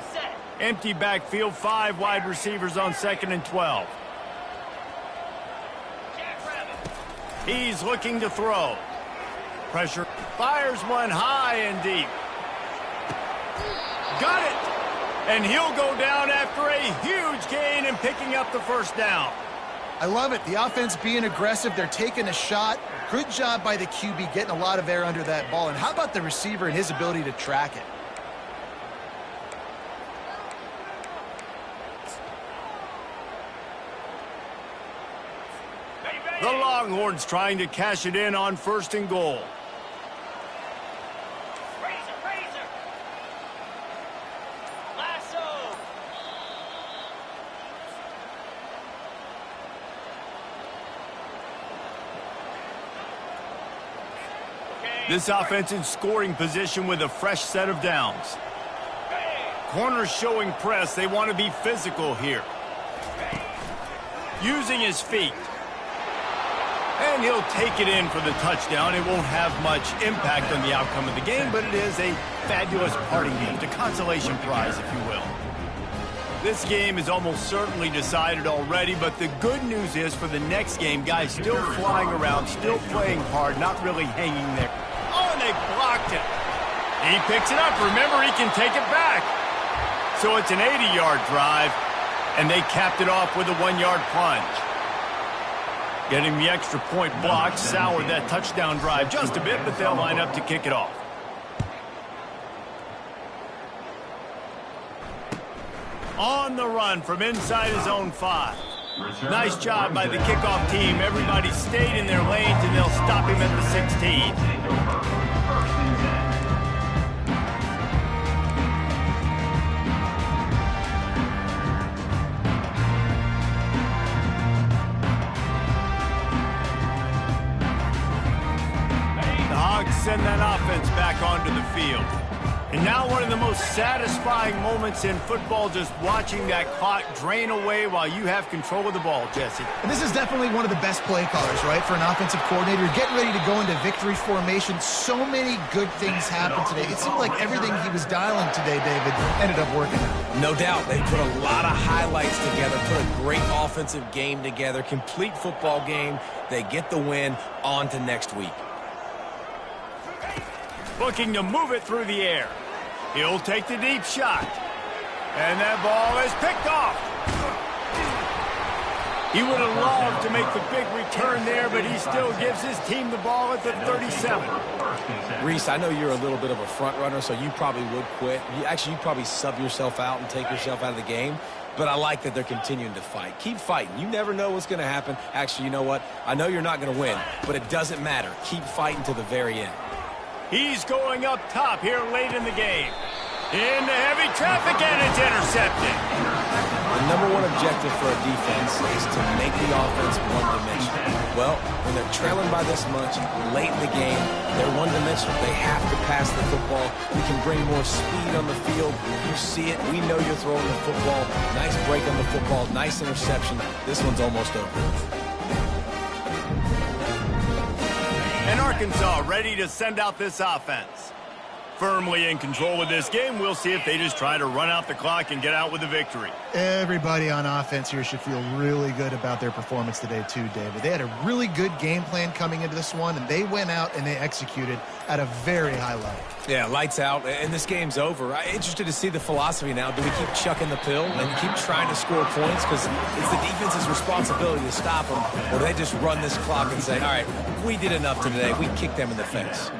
Empty backfield, 5 wide receivers on 2nd and 12. He's looking to throw. Pressure. Fires one high and deep. Got it! And he'll go down after a huge gain and picking up the 1st down. I love it. The offense being aggressive. They're taking a shot. Good job by the QB getting a lot of air under that ball. And how about the receiver and his ability to track it? The Longhorns trying to cash it in on 1st and goal. Razor. Lasso. This offense in scoring position with a fresh set of downs. Corners showing press. They want to be physical here. Using his feet. And he'll take it in for the touchdown. It won't have much impact on the outcome of the game, but it is a fabulous parting gift, a consolation prize, if you will. This game is almost certainly decided already, but the good news is for the next game, guys still flying around, still playing hard, not really hanging there. Oh, and they blocked it. He picks it up. Remember, he can take it back. So it's an 80-yard drive, and they capped it off with a 1-yard plunge. Getting the extra point blocked soured that touchdown drive just a bit, but they'll line up to kick it off. On the run from inside his own 5. Nice job by the kickoff team. Everybody stayed in their lanes, and they'll stop him at the 16. First and 10. Send that offense back onto the field. And now one of the most satisfying moments in football, just watching that clock drain away while you have control of the ball, Jesse. And this is definitely one of the best play callers, right, for an offensive coordinator. Getting ready to go into victory formation. So many good things happened today. It seemed like everything he was dialing today, David, ended up working out. No doubt. They put a lot of highlights together, put a great offensive game together, complete football game. They get the win. On to next week. Looking to move it through the air. He'll take the deep shot. And that ball is picked off. He would have loved to make the big return there, but he still gives his team the ball at the 37. Reese, I know you're a little bit of a front runner, so you probably would quit. You'd probably sub yourself out and take yourself out of the game. But I like that they're continuing to fight. Keep fighting. You never know what's going to happen. Actually, you know what? I know you're not going to win, but it doesn't matter. Keep fighting to the very end. He's going up top here late in the game. Into heavy traffic, and it's intercepted. The number one objective for a defense is to make the offense one-dimensional. Well, when they're trailing by this much, late in the game, they're one-dimensional. They have to pass the football. We can bring more speed on the field. You see it. We know you're throwing the football. Nice break on the football. Nice interception. This one's almost over. And Arkansas ready to send out this offense. Firmly in control of this game. We'll see if they just try to run out the clock and get out with the victory. Everybody on offense here should feel really good about their performance today too, David. They had a really good game plan coming into this one, and they went out and they executed at a very high level. Yeah, lights out, and this game's over. I'm interested to see the philosophy now. Do we keep chucking the pill and keep trying to score points? Because it's the defense's responsibility to stop them. Or do they just run this clock and say, all right, we did enough today. We kicked them in the face.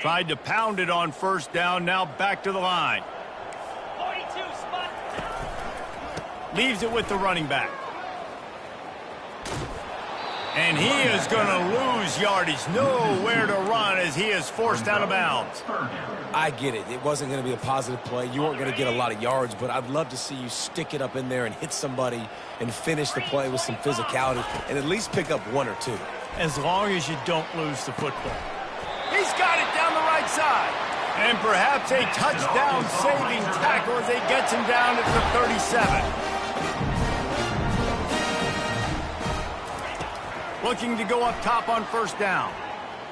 Tried to pound it on first down, now back to the line. 42 spot. Leaves it with the running back. And he is going to lose yardage. Nowhere to run as he is forced out of bounds. I get it. It wasn't going to be a positive play. You weren't going to get a lot of yards, but I'd love to see you stick it up in there and hit somebody and finish the play with some physicality and at least pick up one or two. As long as you don't lose the football. He's got it down the right side. And perhaps a touchdown-saving tackle as he gets him down at the 37. Looking to go up top on first down.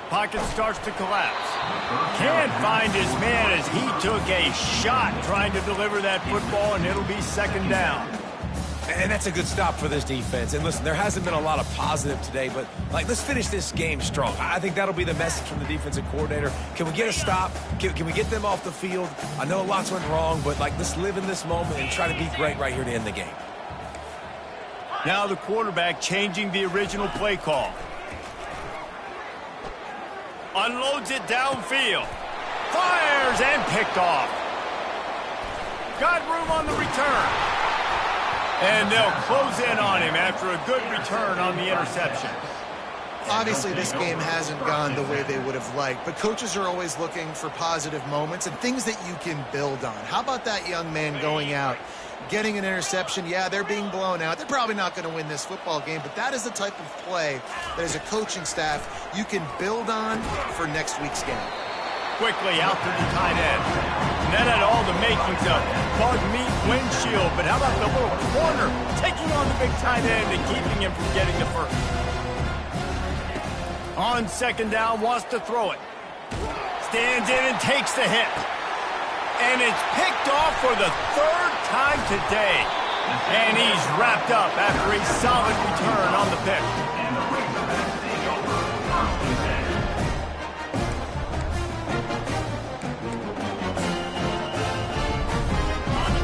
Pocket starts to collapse. Can't find his man as he took a shot trying to deliver that football, and it'll be second down. And that's a good stop for this defense. And listen, there hasn't been a lot of positive today, but let's finish this game strong. I think that'll be the message from the defensive coordinator. Can we get a stop? Can we get them off the field? I know lots went wrong, but let's live in this moment and try to be great right here to end the game. Now the quarterback changing the original play call. Unloads it downfield. Fires and picked off. Got room on the return. And they'll close in on him after a good return on the interception. Obviously, this game hasn't gone the way they would have liked, but coaches are always looking for positive moments and things that you can build on. How about that young man going out, getting an interception? Yeah, they're being blown out. They're probably not going to win this football game, but that is the type of play that as a coaching staff you can build on for next week's game. Quickly out to the tight end. And that had all the makings of bug meat windshield, but how about the little corner taking on the big tight end and keeping him from getting the first? On second down, wants to throw it. Stands in and takes the hit. And it's picked off for the third time today. And he's wrapped up after a solid return on the pick.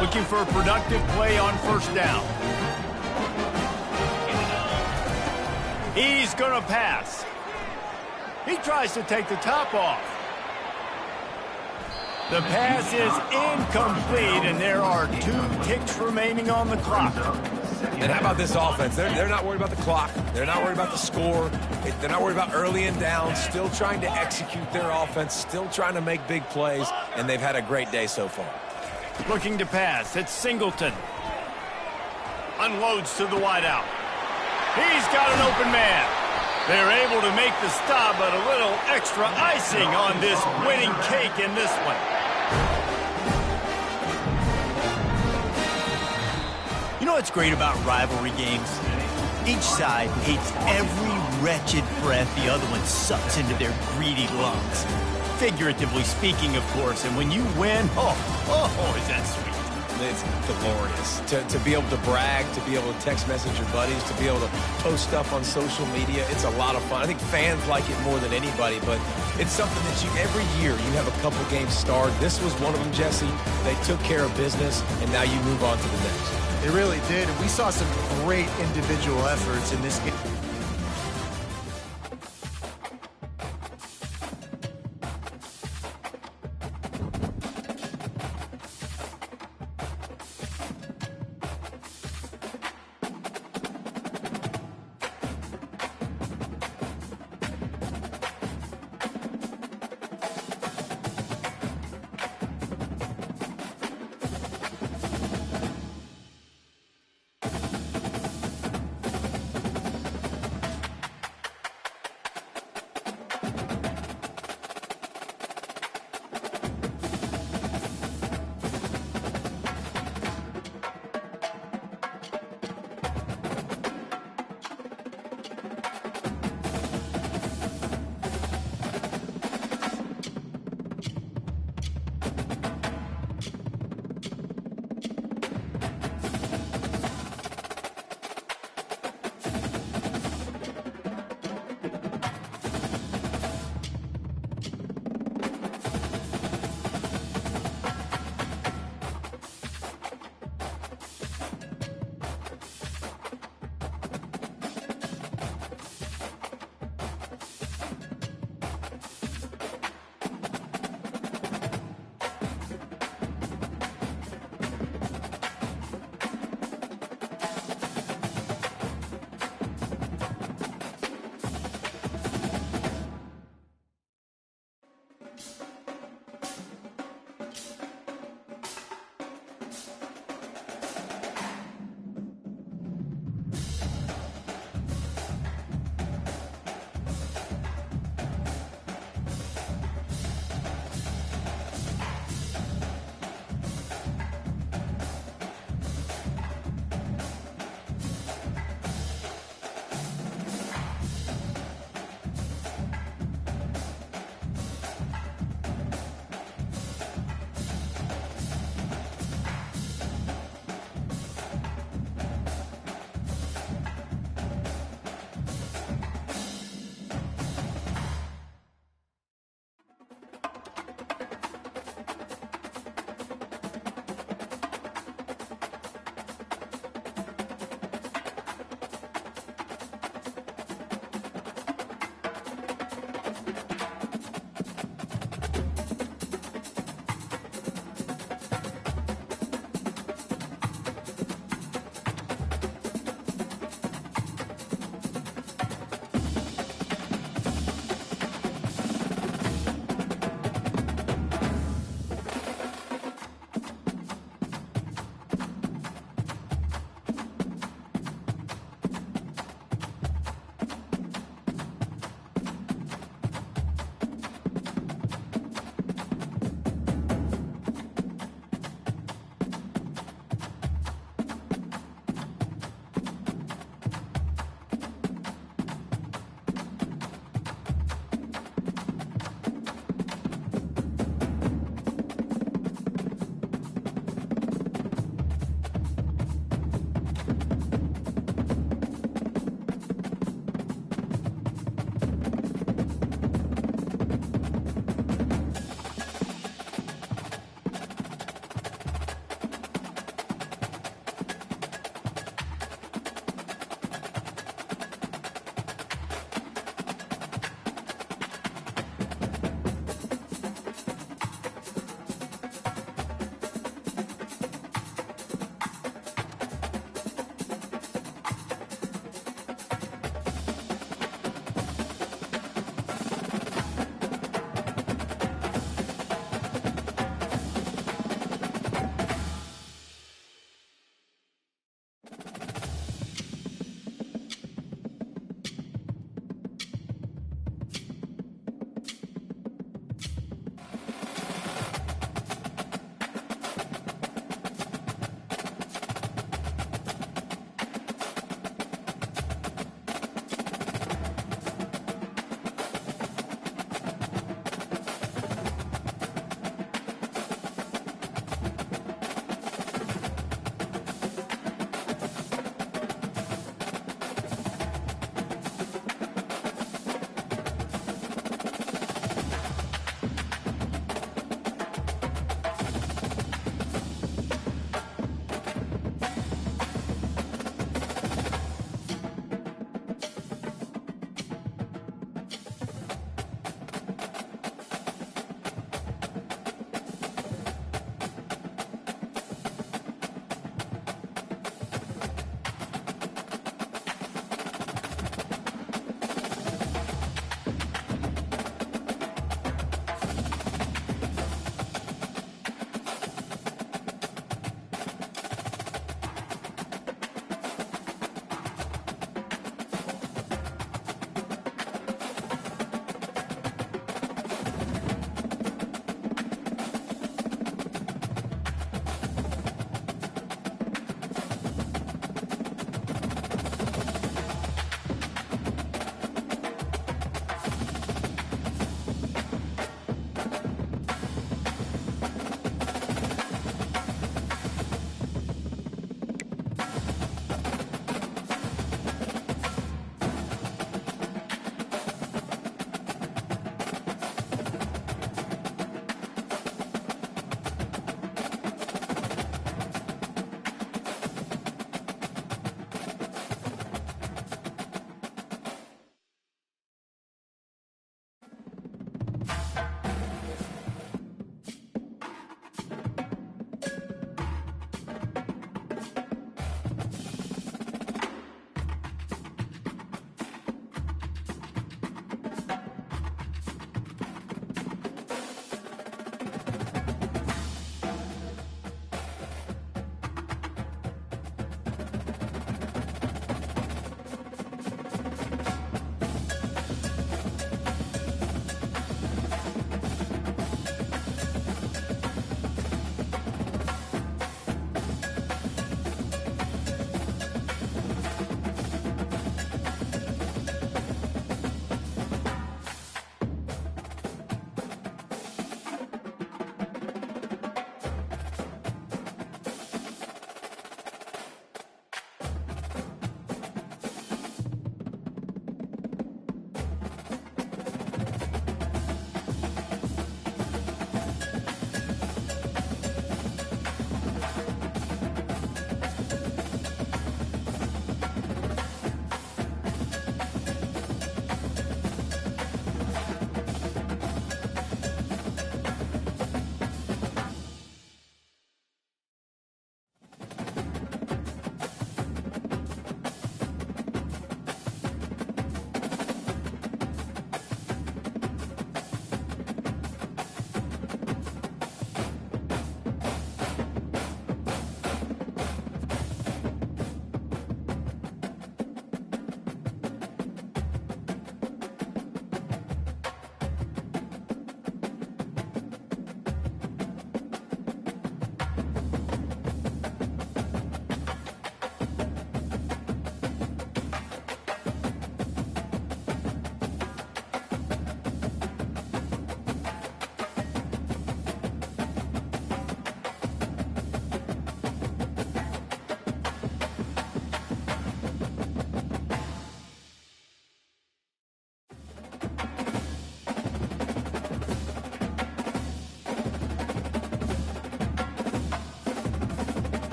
Looking for a productive play on first down. He's going to pass. He tries to take the top off. The pass is incomplete, and there are 2 ticks remaining on the clock. And how about this offense? They're not worried about the clock. They're not worried about the score. They're not worried about early and down. Still trying to execute their offense. Still trying to make big plays, and they've had a great day so far. Looking to pass. It's Singleton. Unloads to the wideout. He's got an open man. They're able to make the stop, but a little extra icing on this winning cake in this one. You know what's great about rivalry games? Each side hates every wretched breath the other one sucks into their greedy lungs. Figuratively speaking, of course, and when you win, oh, is that sweet. It's glorious. To be able to brag, to be able to text message your buddies, to be able to post stuff on social media, it's a lot of fun. I think fans like it more than anybody, but it's something that every year you have a couple games starred. This was one of them, Jesse. They took care of business, and now you move on to the next. They really did. And we saw some great individual efforts in this game.